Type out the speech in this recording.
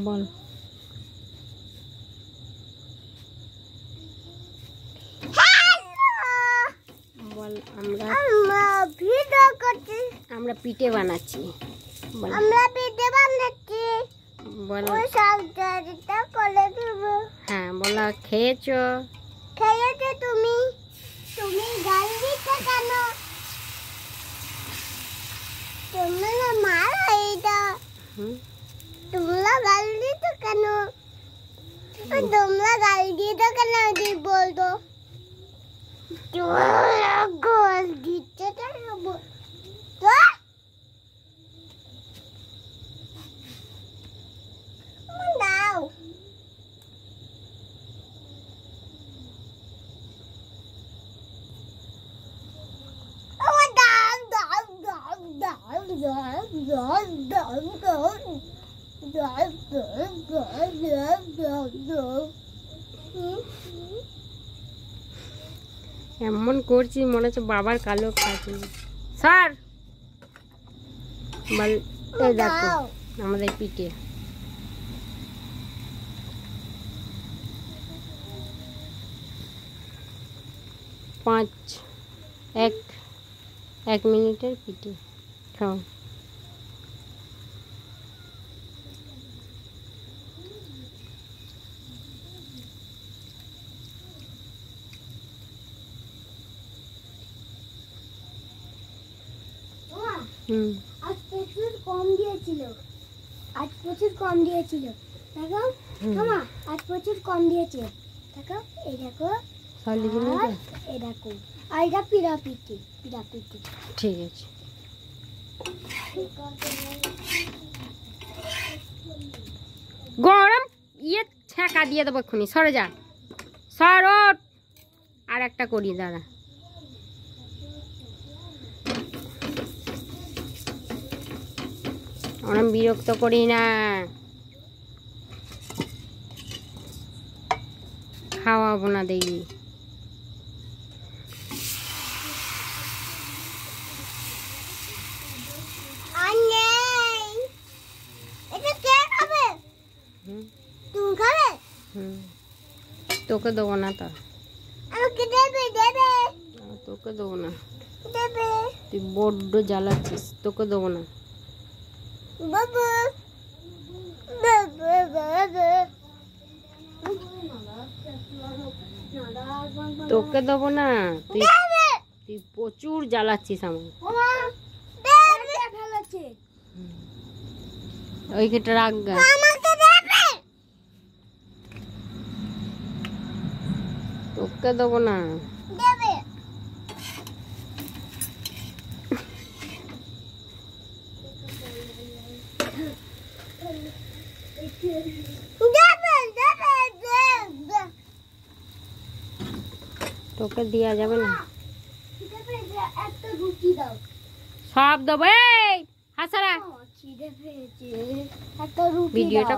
বল বল আমরা পিঠে বানাচ্ছি হ্যাঁ বলা খেয়েছো তুমি গাল দিতে কেন তোমরা মারা এটা তোমরা গাল দিতে কেন তোমরা গাল দিতে কেন বলতো গাল দিতে কেন দাও এমন করছি মনে হচ্ছে বাবার কালো খাচ্ছি স্যার বল এই দেখো আমাদের পিঠে এক মিনিটের পিঠে খাও আজ প্রচুর কম দিয়েছিল দেখো মামা আজ প্রচুর কম দিয়েছে দেখো এই দেখো এই দেখো আর এটা পিঠা ঠিক আছে গরম ছ্যাঁকা দিয়ে দেবো এক্ষুনি সরে যা সর ওঠ আর একটা করি দাঁড়া ওরম বিরক্ত করি না খাওয়াবো না দেখি তোকে দেবো না তো তোকে দেবো না তুই বড্ড জ্বালাচ্ছিস তোকে দেবো না তোকে দেবো না তুই প্রচুর জ্বালাচ্ছিস আমার ওইখানটা রাখ তোকে দেবো না তোকে দেওয়া যাবে না সব দেবো হাসারা ভিডিওটা